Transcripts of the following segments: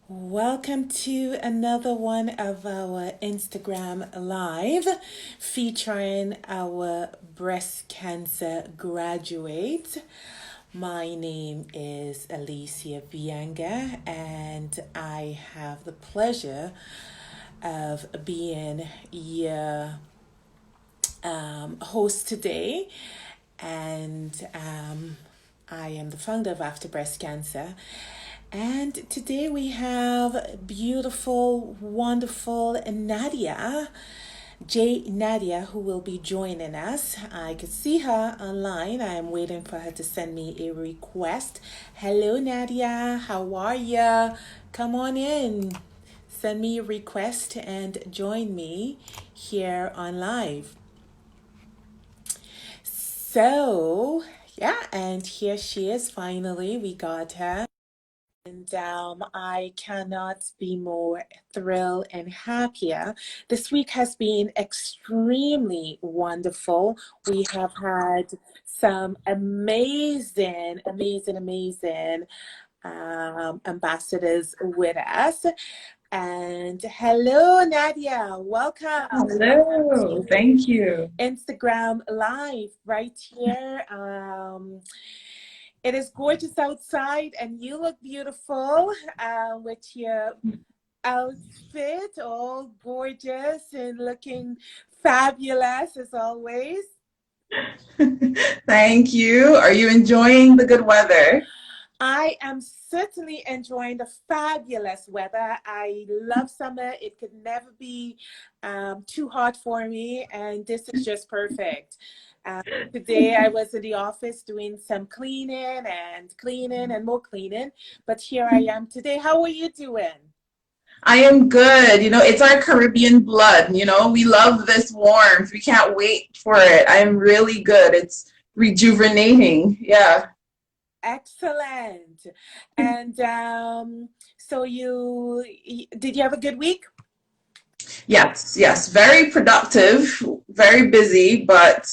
Welcome to another one of our Instagram Live featuring our breast cancer graduates. My name is Alicia Vianga, and I have the pleasure of being your host today. And I am the founder of After Breast Cancer. And today we have beautiful, wonderful Nadia, who will be joining us. I could see her online. I am waiting for her to send me a request. Hello, Nadia. How are you? Come on in. Send me a request and join me here on live. So, yeah, and here she is finally. We got her. And I cannot be more thrilled and happier. This week has been extremely wonderful. We have had some amazing ambassadors with us. And hello, Nadia. Welcome. Welcome Hello, to thank you. Instagram Live right here. It is gorgeous outside, and you look beautiful with your outfit, all gorgeous and looking fabulous as always. Thank you. Are you enjoying the good weather? I am certainly enjoying the fabulous weather. I love summer. It could never be too hot for me, and this is just perfect. Um, Today I was in the office doing some cleaning and more cleaning, but here I am today. How are you doing? I am good. It's our Caribbean blood. We love this warmth. We can't wait for it. I'm really good. It's rejuvenating. Yeah. Excellent. And so did you have a good week? Yes, yes. Very productive, very busy, but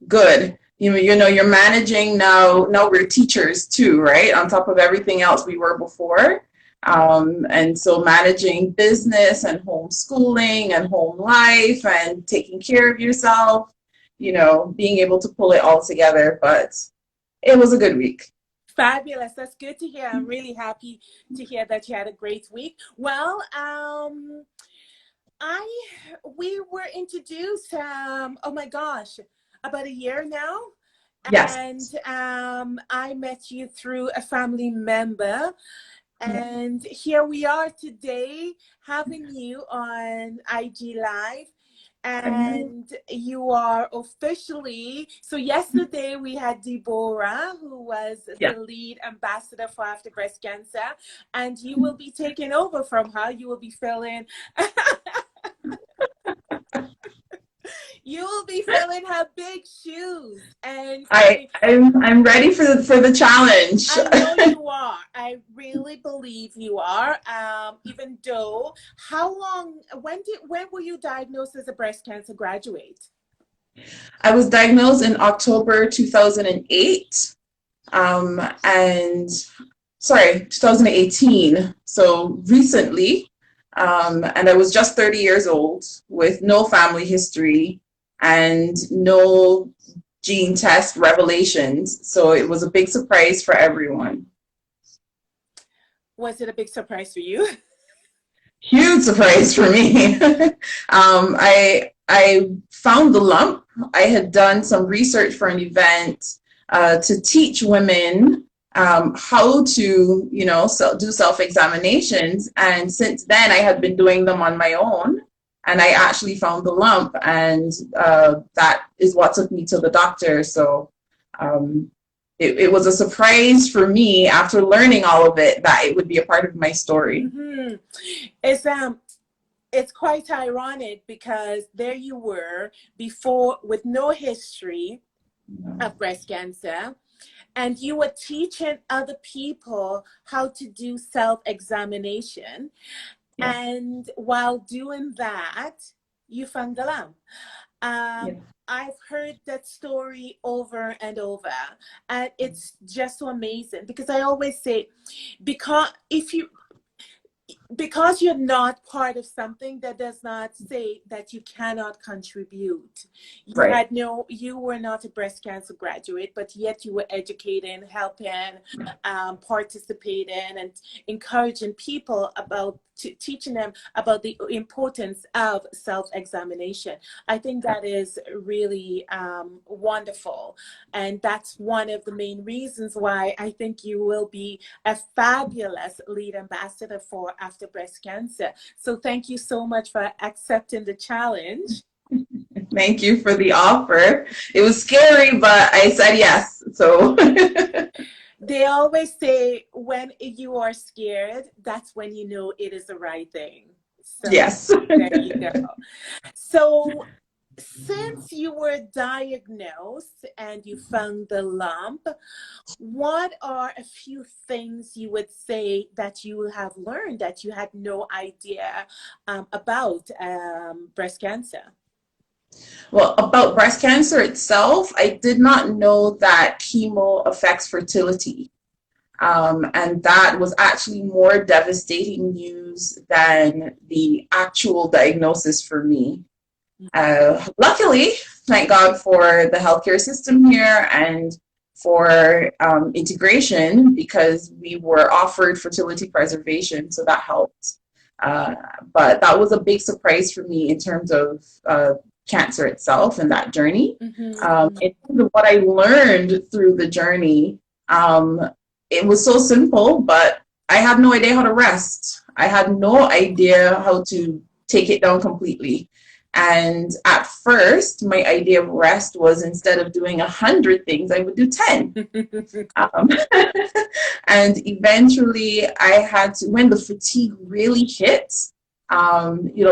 good. You're managing now. Now we're teachers too, right? On top of everything else we were before. And so managing business and homeschooling and home life and taking care of yourself, being able to pull it all together. But it was a good week. Fabulous. That's good to hear. I'm really happy to hear that you had a great week. Well, I we were introduced oh my gosh, about a year now. Yes. And I met you through a family member. Yeah. And here we are today having you on IG Live. I know. And you are officially, so yesterday we had Deborah, who was Yeah. the lead ambassador for After Breast Cancer, and you will be taking over from her. You will be filling you will be filling her big shoes. And I'm ready for the challenge. I know you are. I really believe you are. Even though, how long? When were you diagnosed as a breast cancer graduate? I was diagnosed in October 2008, and sorry, 2018. So recently, and I was just 30 years old with no family history and no gene test revelations. So it was a big surprise for everyone. Was it a big surprise for you? Huge surprise for me. I found the lump. I had done some research for an event to teach women how to, do self-examinations. And since then, I had been doing them on my own. And I actually found the lump, and that is what took me to the doctor. So um, it was a surprise for me after learning all of it that it would be a part of my story. Mm-hmm. It's quite ironic because there you were before with no history of breast cancer, and you were teaching other people how to do self-examination. Yeah. And while doing that, you found the lump. Yeah. I've heard that story over and over, and it's just so amazing because I always say, because if you because you're not part of something, that does not say that you cannot contribute. Right. You were not a breast cancer graduate, but yet you were educating, helping, participating, and encouraging people about teaching them about the importance of self-examination. I think that is really wonderful. And that's one of the main reasons why I think you will be a fabulous lead ambassador for After Breast Cancer. So thank you so much for accepting the challenge. Thank you for the offer. It was scary, but I said yes. So they always say when you are scared, that's when you know it is the right thing. So yes. there you go. So since you were diagnosed and you found the lump, what are a few things you would say that you have learned that you had no idea about breast cancer? Well, about breast cancer itself, I did not know that chemo affects fertility. And that was actually more devastating news than the actual diagnosis for me. Luckily, thank God for the healthcare system here and for integration, because we were offered fertility preservation, so that helped. But that was a big surprise for me in terms of cancer itself and that journey. In terms of what I learned through the journey, it was so simple, but I had no idea how to rest. I had no idea how to take it down completely. And at first, my idea of rest was, instead of doing 100 things, I would do 10. And eventually I had to, when the fatigue really hit,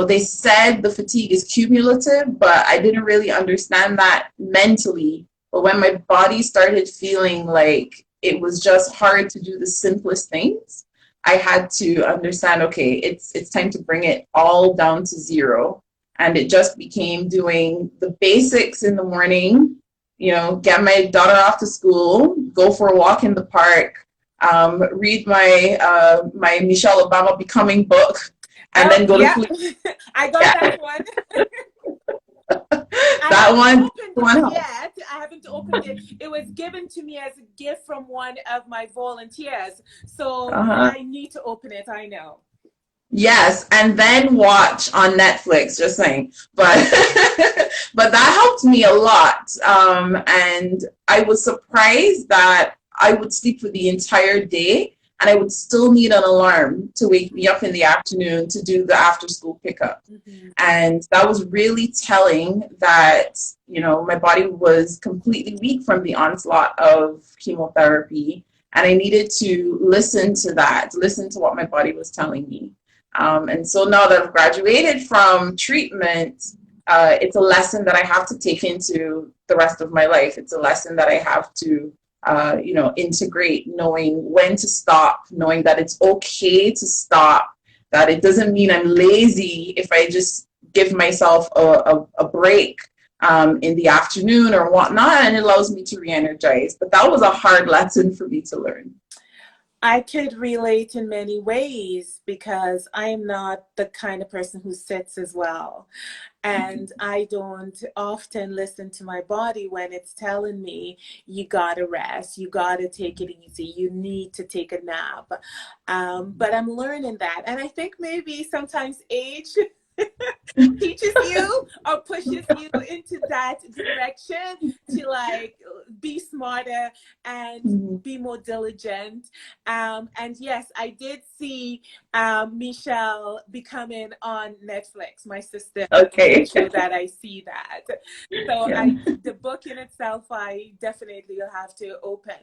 they said the fatigue is cumulative, but I didn't really understand that mentally. But when my body started feeling like it was just hard to do the simplest things, I had to understand, okay, it's time to bring it all down to zero. And it just became doing the basics in the morning, get my daughter off to school, go for a walk in the park, read my Michelle Obama Becoming book, and then go to sleep. I got that one. That one. I haven't opened it. It was given to me as a gift from one of my volunteers. So I need to open it, I know. Yes, and then watch on Netflix, just saying. But but that helped me a lot. And I was surprised that I would sleep for the entire day and I would still need an alarm to wake me up in the afternoon to do the after school pickup. And that was really telling that, my body was completely weak from the onslaught of chemotherapy. And I needed to listen to what my body was telling me. And so now that I've graduated from treatment, it's a lesson that I have to take into the rest of my life. It's a lesson that I have to, integrate, knowing when to stop, knowing that it's okay to stop, that it doesn't mean I'm lazy if I just give myself a break in the afternoon or whatnot, and it allows me to re-energize. But that was a hard lesson for me to learn. I could relate in many ways because I am not the kind of person who sits as well. And I don't often listen to my body when it's telling me, you gotta rest, you gotta take it easy, you need to take a nap. But I'm learning that. And I think maybe sometimes age teaches you or pushes you into that direction to be smarter and be more diligent. And yes, I did see Michelle Becoming on Netflix. My sister made sure that I see that. So the book in itself, I definitely will have to open.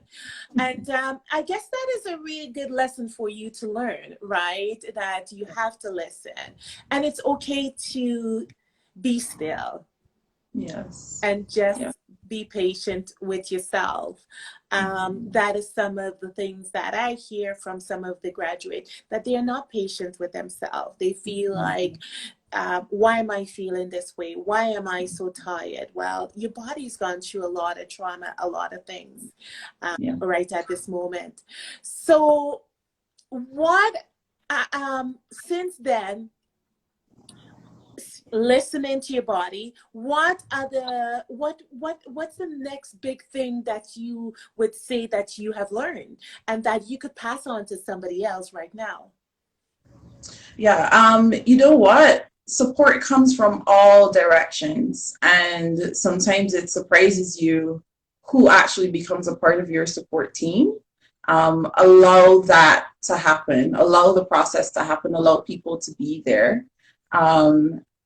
And I guess that is a really good lesson for you to learn, right? That you have to listen. And it's okay to be still. Yes. And just be patient with yourself. That is some of the things that I hear from some of the graduates, that they are not patient with themselves. They feel like, why am I feeling this way? Why am I so tired? Well, your body's gone through a lot of trauma, a lot of things right at this moment. So what Since then, listening to your body, what other what's the next big thing that you would say that you have learned and that you could pass on to somebody else right now? Yeah, you know what? Support comes from all directions, and sometimes it surprises you who actually becomes a part of your support team. Allow that to happen, allow the process to happen, allow people to be there.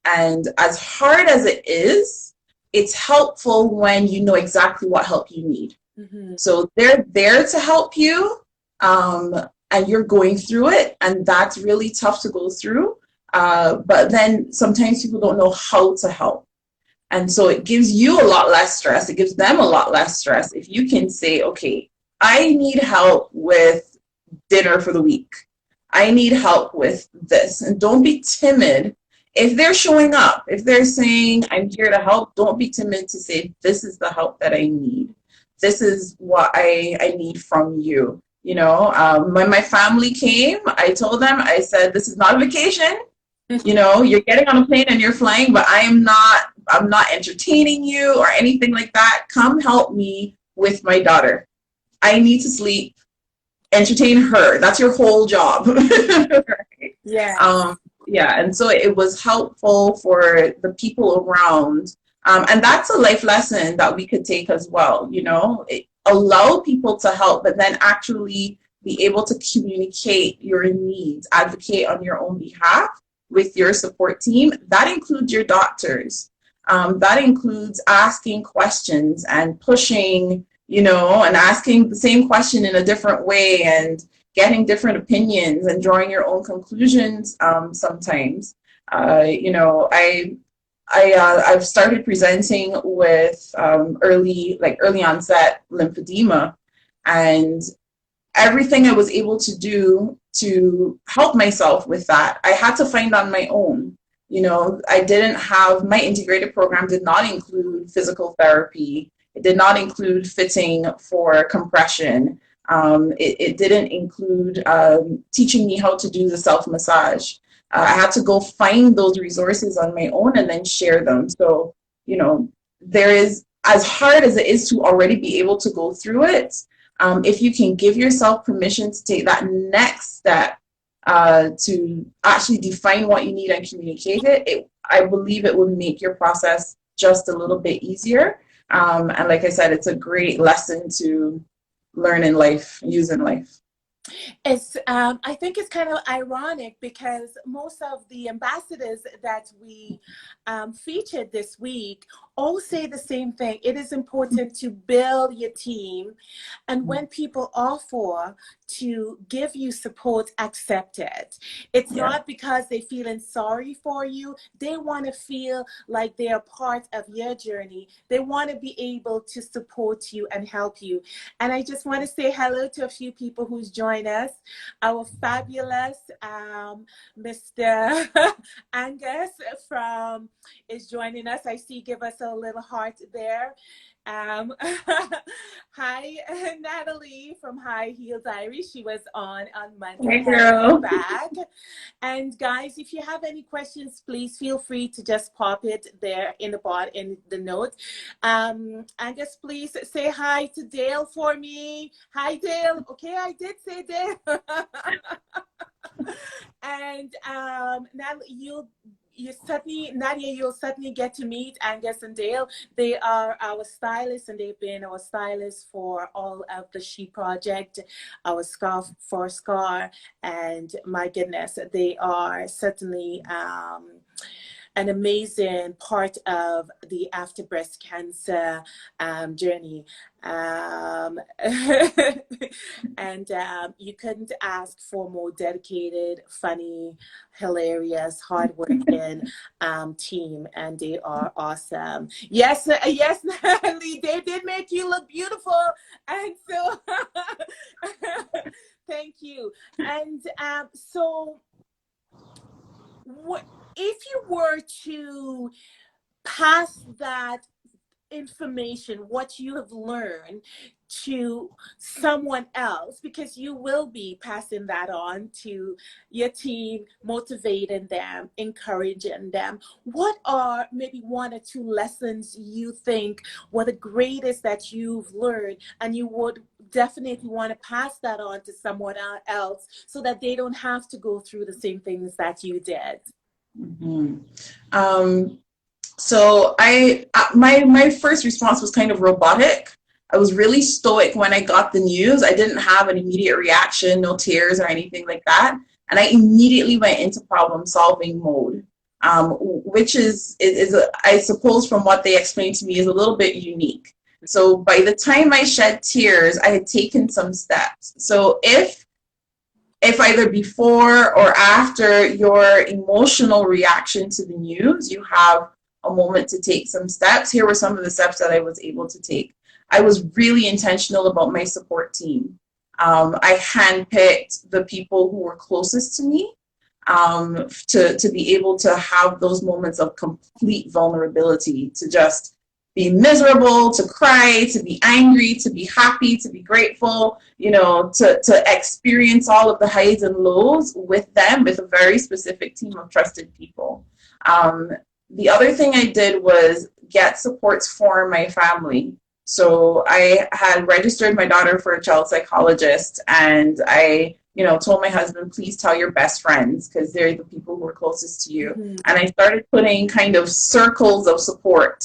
And as hard as it is, it's helpful when you know exactly what help you need. Mm-hmm. So they're there to help you, um, and you're going through it, and that's really tough to go through. But then sometimes people don't know how to help. And so it gives you a lot less stress. It gives them a lot less stress if you can say, okay, I need help with dinner for the week. I need help with this. And don't be timid. If they're showing up, if they're saying, I'm here to help, don't be timid to say, this is the help that I need. This is what I need from you. You know, when my family came, I told them, I said, this is not a vacation. You know, you're getting on a plane and you're flying, but I'm not entertaining you or anything like that. Come help me with my daughter. I need to sleep. Entertain her. That's your whole job. Right? Yes. um yeah, and so it was helpful for the people around, and that's a life lesson that we could take as well. You know, allow people to help, but then actually be able to communicate your needs, advocate on your own behalf with your support team. That includes your doctors. That includes asking questions and pushing, you know, and asking the same question in a different way and getting different opinions and drawing your own conclusions. Sometimes, you know, I've started presenting with early onset lymphedema, and everything I was able to do to help myself with that, I had to find on my own. You know, I didn't have, my integrated program did not include physical therapy. It did not include fitting for compression. It didn't include teaching me how to do the self massage. I had to go find those resources on my own and then share them. So, you know, there is, as hard as it is to already be able to go through it, if you can give yourself permission to take that next step, to actually define what you need and communicate it, I believe it will make your process just a little bit easier. And like I said, it's a great lesson to learn in life, use in life. It's I think it's kind of ironic because most of the ambassadors that we featured this week all say the same thing. It is important to build your team, and when people offer to give you support, accept it. It's Yeah. not because they're feeling sorry for you. They want to feel like they are part of your journey. They want to be able to support you and help you. And I just want to say hello to a few people who's joined us. Our fabulous Mr. Angus from is joining us. I see, give us a little heart there. Hi, Natalie from High Heel Diary. She was on Hey, Monday. Welcome girl. back. And guys, if you have any questions, please feel free to just pop it there in the bot in the note. Angus, please say hi to Dale for me. Hi, Dale. Okay, I did say Dale. And Natalie, Nadia, you'll certainly get to meet Angus and Dale. They are our stylists, and they've been our stylists for all of the She Project, our Scarf for Scar, and my goodness, they are certainly an amazing part of the after breast cancer journey. And you couldn't ask for a more dedicated, funny, hilarious, hardworking team, and they are awesome. Yes, yes, Natalie, they did make you look beautiful, and so thank you. And so, what if you were to pass that information, what you have learned to someone else, because you will be passing that on to your team, motivating them, encouraging them. What are maybe one or two lessons you think were the greatest that you've learned, and you would definitely want to pass that on to someone else so that they don't have to go through the same things that you did? Mm-hmm. So my first response was kind of robotic. I was really stoic when I got the news. I didn't have an immediate reaction, no tears or anything like that. And I immediately went into problem solving mode, which is I suppose from what they explained to me is a little bit unique. So by the time I shed tears, I had taken some steps. So if either before or after your emotional reaction to the news, you have a moment to take some steps. Here were some of the steps that I was able to take. I was really intentional about my support team. I handpicked the people who were closest to me, to be able to have those moments of complete vulnerability, to just be miserable, to cry, to be angry, to be happy, to be grateful, to experience all of the highs and lows with them, with a very specific team of trusted people. The other thing I did was get supports for my family. So I had registered my daughter for a child psychologist, and I told my husband, please tell your best friends, because they're the people who are closest to you. Mm-hmm. And I started putting kind of circles of support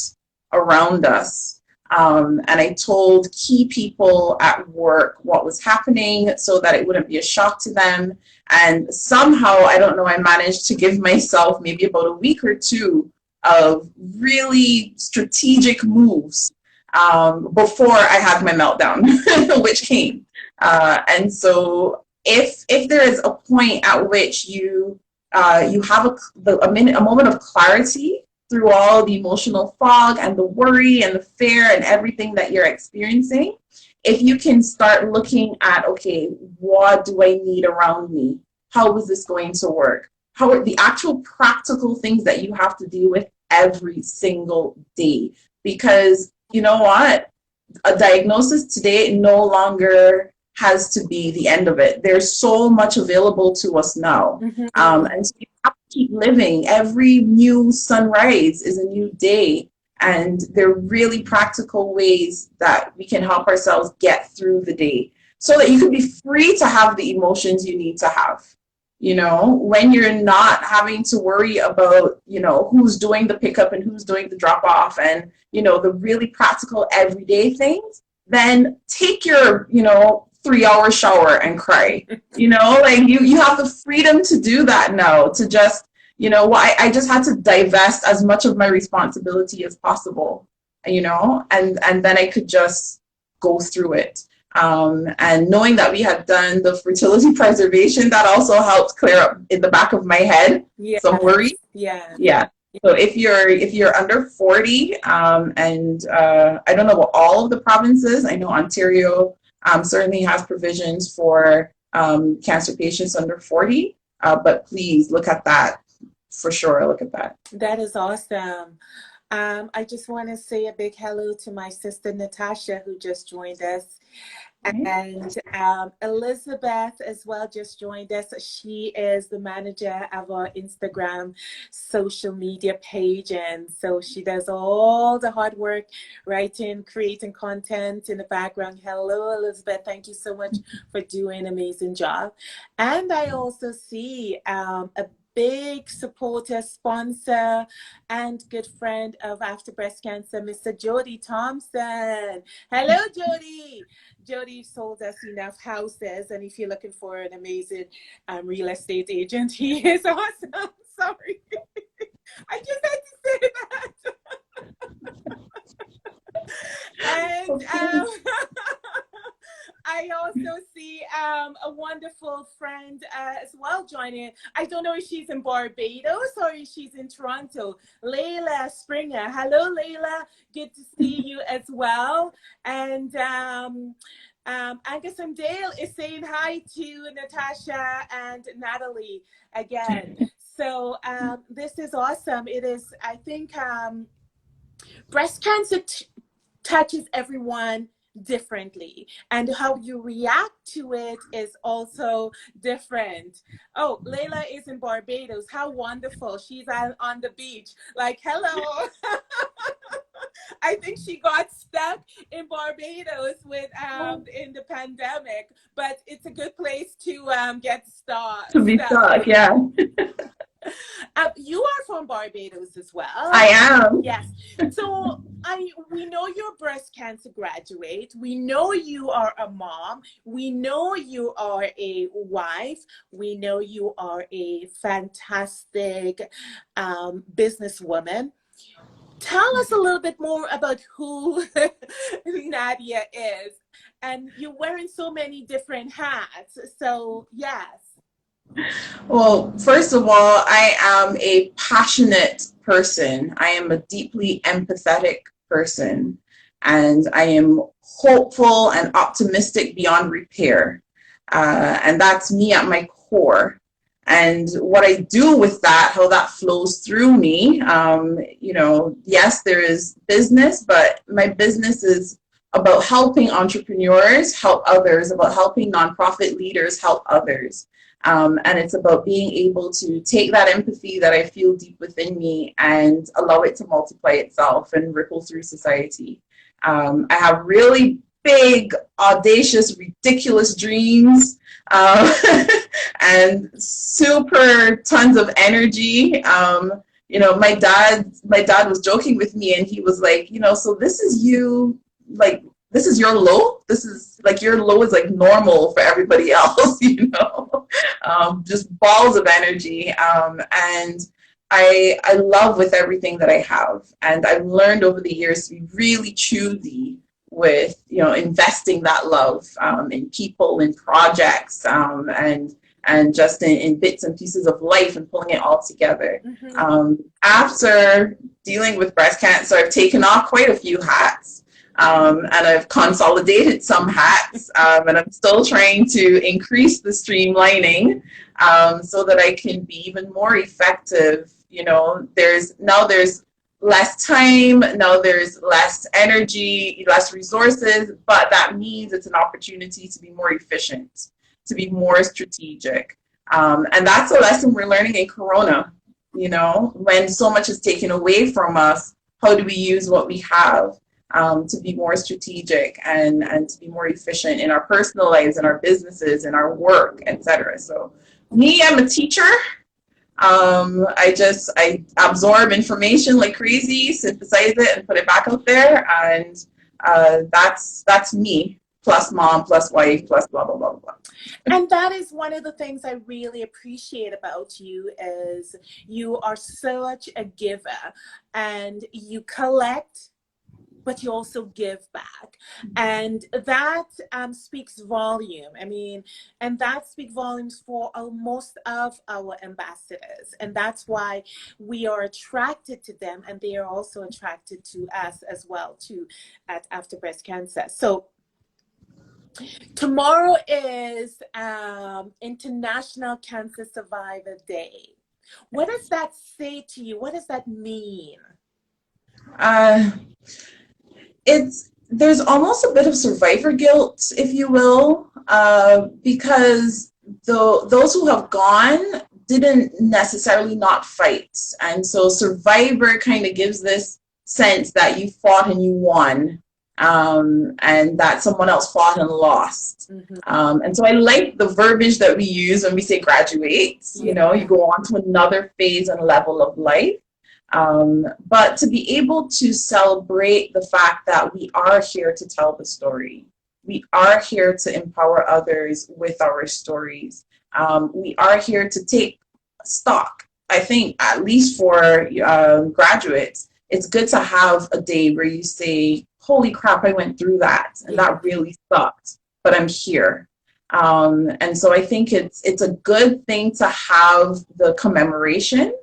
around us. And I told key people at work what was happening so that it wouldn't be a shock to them. And somehow, I don't know, I managed to give myself maybe about a week or two of really strategic moves before I had my meltdown, which came. And so if there is a point at which you have a moment of clarity through all the emotional fog and the worry and the fear and everything that you're experiencing, if you can start looking at, okay, what do I need around me? How is this going to work? How are the actual practical things that you have to deal with every single day? Because you know what? A diagnosis today no longer has to be the end of it. There's so much available to us now. Mm-hmm. And so you have to keep living. Every new sunrise is a new day. And there are really practical ways that we can help ourselves get through the day so that you can be free to have the emotions you need to have. When you're not having to worry about, who's doing the pickup and who's doing the drop off and, the really practical everyday things, then take your, 3-hour shower and cry. You have the freedom to do that now, to just, I just had to divest as much of my responsibility as possible, and then I could just go through it. And knowing that we had done the fertility preservation, that also helped clear up in the back of my head some worry. Yeah. So if you're under 40, and I don't know about all of the provinces. I know Ontario certainly has provisions for cancer patients under 40. But please look at that for sure. Look at that. That is awesome. I just want to say a big hello to my sister Natasha, who just joined us. And Elizabeth as well just joined us. She is the manager of our Instagram social media page. And so she does all the hard work, writing, creating content in the background. Hello, Elizabeth. Thank you so much for doing an amazing job. And I also see a big supporter, sponsor, and good friend of After Breast Cancer, Mr. Jody Thompson. Hello, Jody. Jody sold us enough houses, and if you're looking for an amazing real estate agent, he is awesome. Sorry. I just had to say that. And I also see a wonderful friend as well joining. I don't know if she's in Barbados or if she's in Toronto. Layla Springer. Hello, Layla. Good to see you as well. And Angus and Dale is saying hi to Natasha and Natalie again. So this is awesome. It is, I think, breast cancer touches everyone differently, and how you react to it is also different. Oh, Layla is in Barbados. How wonderful. She's on the beach. Like, hello. I think she got stuck in Barbados with in the pandemic, but it's a good place to get To be stuck. stuck, yeah. You are from Barbados as well. I am. Yes. So we know you're a breast cancer graduate. We know you are a mom. We know you are a wife. We know you are a fantastic businesswoman. Tell us a little bit more about who Nadia is. And you're wearing so many different hats. So, yes. Well, first of all, I am a passionate person. I am a deeply empathetic person, and I am hopeful and optimistic beyond repair. And that's me at my core. And what I do with that, how that flows through me, yes, there is business, but my business is about helping entrepreneurs help others, about helping nonprofit leaders help others. And it's about being able to take that empathy that I feel deep within me and allow it to multiply itself and ripple through society. I have really big, audacious, ridiculous dreams, and super tons of energy. My dad was joking with me, and he was like, so this is you, like, this is your low. This is like your low is like normal for everybody else, just balls of energy. And I love with everything that I have. And I've learned over the years to be really choosy with, investing that love in people, in projects, and just in bits and pieces of life and pulling it all together. Mm-hmm. After dealing with breast cancer, I've taken off quite a few hats. And I've consolidated some hats, and I'm still trying to increase the streamlining so that I can be even more effective. There's less time, now there's less energy, less resources, but that means it's an opportunity to be more efficient, to be more strategic. And that's a lesson we're learning in Corona. When so much is taken away from us, how do we use what we have? To be more strategic and to be more efficient in our personal lives, in our businesses, in our work, etc. So me, I'm a teacher. I absorb information like crazy, synthesize it, and put it back out there. And that's me, plus mom, plus wife, plus blah, blah, blah, blah. And that is one of the things I really appreciate about you is you are such a giver, and you collect, but you also give back. And that speaks volume. And that speaks volumes for most of our ambassadors. And that's why we are attracted to them, and they are also attracted to us as well, too, at After Breast Cancer. So tomorrow is International Cancer Survivor Day. What does that say to you? What does that mean? There's almost a bit of survivor guilt, if you will, because those who have gone didn't necessarily not fight. And so survivor kind of gives this sense that you fought and you won, and that someone else fought and lost. Mm-hmm. And so I like the verbiage that we use when we say graduate. You go on to another phase and level of life. But to be able to celebrate the fact that we are here to tell the story. We are here to empower others with our stories. We are here to take stock. I think at least for graduates, it's good to have a day where you say, holy crap, I went through that and that really sucked, but I'm here. And so I think it's a good thing to have the commemoration,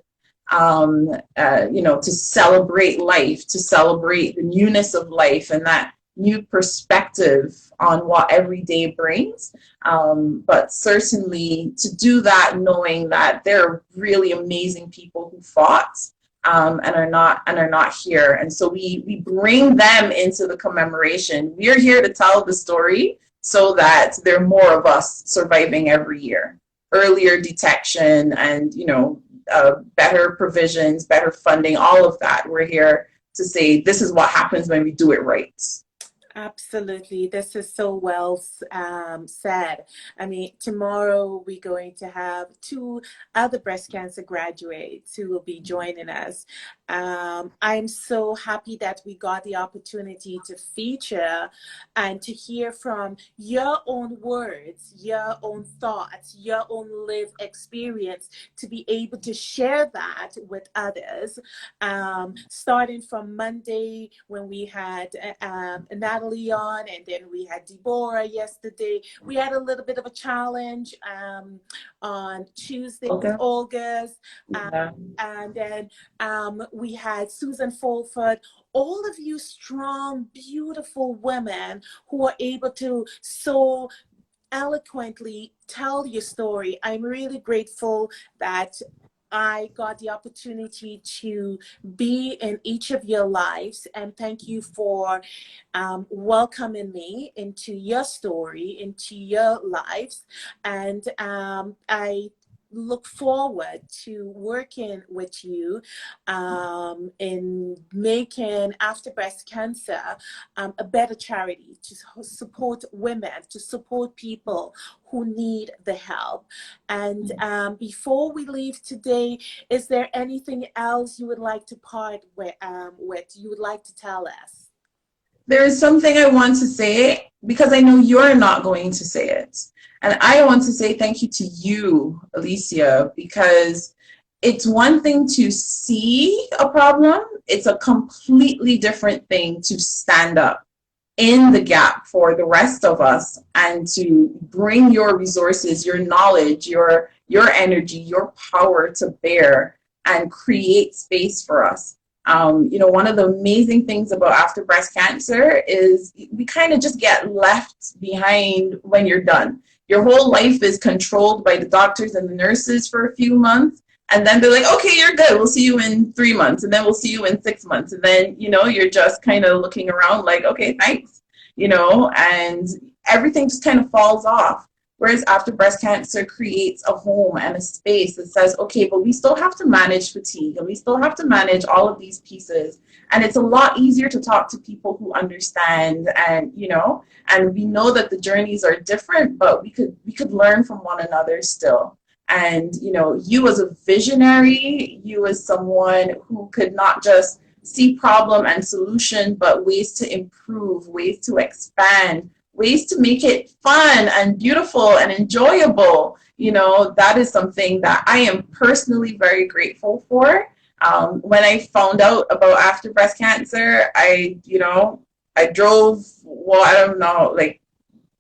to celebrate life, to celebrate the newness of life and that new perspective on what every day brings. But certainly to do that knowing that there are really amazing people who fought, and are not here. And so we bring them into the commemoration. We're here to tell the story so that there are more of us surviving every year. Earlier detection and, better provisions, better funding, all of that. We're here to say this is what happens when we do it right. Absolutely. This is so well said. I mean, tomorrow we're going to have two other breast cancer graduates who will be joining us. I'm so happy that we got the opportunity to feature and to hear from your own words, your own thoughts, your own lived experience, to be able to share that with others. Starting from Monday when we had Natalie on, and then we had Deborah yesterday. We had a little bit of a challenge on Tuesday with Okay. August. Yeah. And then we had Susan Fulford. All of you strong, beautiful women who are able to so eloquently tell your story. I'm really grateful that I got the opportunity to be in each of your lives, and thank you for welcoming me into your story, into your lives. And I look forward to working with you in making After Breast Cancer a better charity to support women, to support people who need the help. And before we leave today, is there anything else you would like to part with, you would like to tell us? There is something I want to say because I know you're not going to say it. And I want to say thank you to you, Alicia, because it's one thing to see a problem. It's a completely different thing to stand up in the gap for the rest of us and to bring your resources, your knowledge, your energy, your power to bear and create space for us. One of the amazing things about After Breast Cancer is we kind of just get left behind when you're done. Your whole life is controlled by the doctors and the nurses for a few months. And then they're like, okay, you're good. We'll see you in 3 months. And then we'll see you in 6 months. And then, you're just kind of looking around like, okay, thanks, and everything just kind of falls off. Whereas After Breast Cancer creates a home and a space that says, okay, but we still have to manage fatigue and we still have to manage all of these pieces. And it's a lot easier to talk to people who understand and we know that the journeys are different, but we could learn from one another still. And, you as a visionary, you as someone who could not just see problem and solution, but ways to improve, ways to expand, ways to make it fun and beautiful and enjoyable. That is something that I am personally very grateful for. When I found out about After Breast Cancer, I drove, well, I don't know, like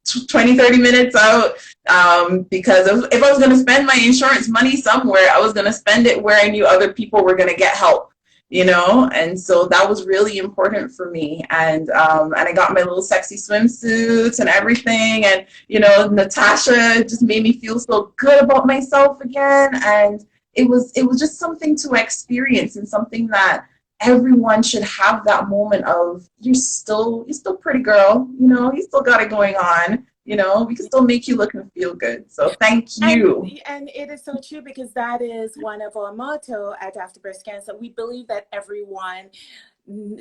20-30 minutes out because if I was going to spend my insurance money somewhere, I was going to spend it where I knew other people were going to get help, and so that was really important for me. And I got my little sexy swimsuits and everything, and Natasha just made me feel so good about myself again, and it was just something to experience and something that everyone should have, that moment of you're still pretty girl, you still got it going on, we can still make you look and feel good. So thank you. And it is so true, because that is one of our motto at After Breast Cancer. We believe that everyone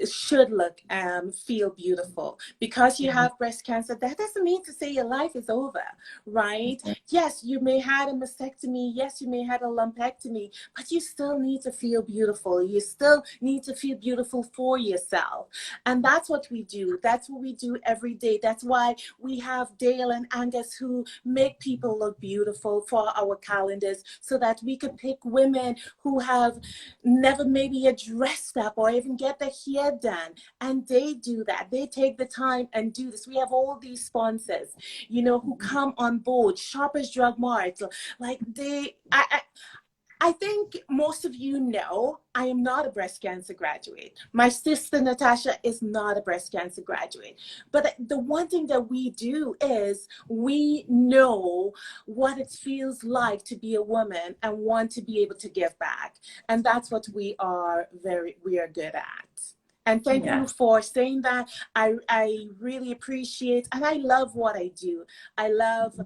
should look and feel beautiful. Because you have breast cancer, that doesn't mean to say your life is over, right? Yes, you may have a mastectomy, yes, you may have a lumpectomy, but you still need to feel beautiful. You still need to feel beautiful for yourself. And that's what we do. That's what we do every day. That's why we have Dale and Angus who make people look beautiful for our calendars, so that we could pick women who have never maybe dressed up or even get their hair done, and they do that. They take the time and do this. We have all these sponsors, who come on board. Shoppers Drug Mart, like I I think most of you know I am not a breast cancer graduate. My sister Natasha is not a breast cancer graduate. But the one thing that we do is we know what it feels like to be a woman and want to be able to give back. And that's what we are good at. And thank you Yes. for saying that. I really appreciate, and I love what I do. I love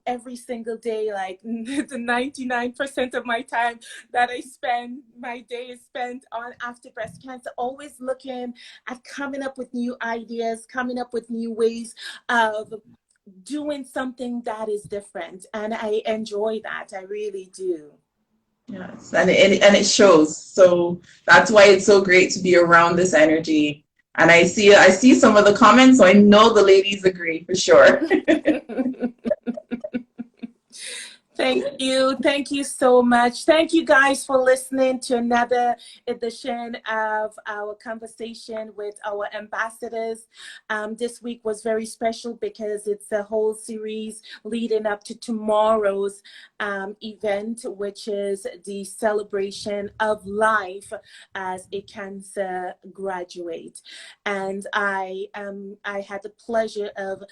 every single day, like the 99% of my time that I spend, my day is spent on after breast cancer, always looking at coming up with new ideas, coming up with new ways of doing something that is different. And I enjoy that. I really do. Yes, and it shows. So that's why it's so great to be around this energy. And I see some of the comments, so I know the ladies agree for sure. Thank you. Thank you so much. Thank you guys for listening to another edition of our conversation with our ambassadors. This week was very special because it's a whole series leading up to tomorrow's event, which is the celebration of life as a cancer graduate. And I had the pleasure of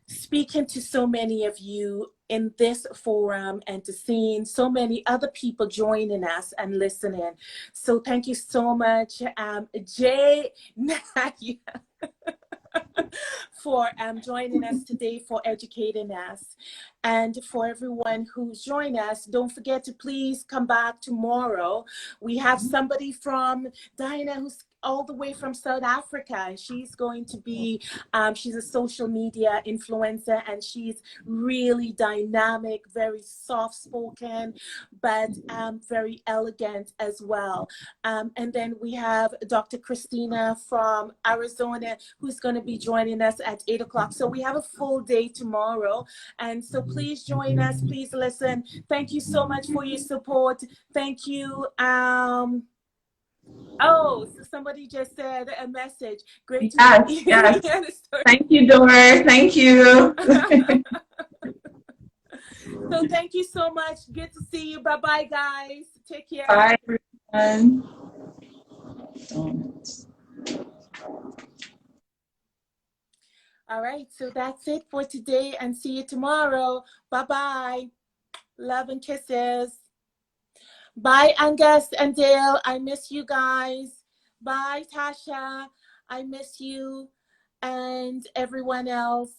speaking to so many of you in this forum and to seeing so many other people joining us and listening. So thank you so much, Jay, Nadia, for joining us today, for educating us. And for everyone who's joined us, don't forget to please come back tomorrow. We have somebody from Diana who's all the way from South Africa. She's going to be, she's a social media influencer, and she's really dynamic, very soft-spoken, but very elegant as well. And then we have Dr. Christina from Arizona, who's going to be joining us at 8 o'clock. So we have a full day tomorrow. And so please join us. Please listen. Thank you so much for your support. Thank you. Oh, so somebody just said a message. Great to Yes, see yes. you. Thank you, Dor. Thank you. So thank you so much. Good to see you. Bye-bye, guys. Take care. Bye, everyone. All right, so that's it for today, and see you tomorrow. Bye-bye. Love and kisses. Bye, Angus and Dale. I miss you guys. Bye, Tasha. I miss you and everyone else.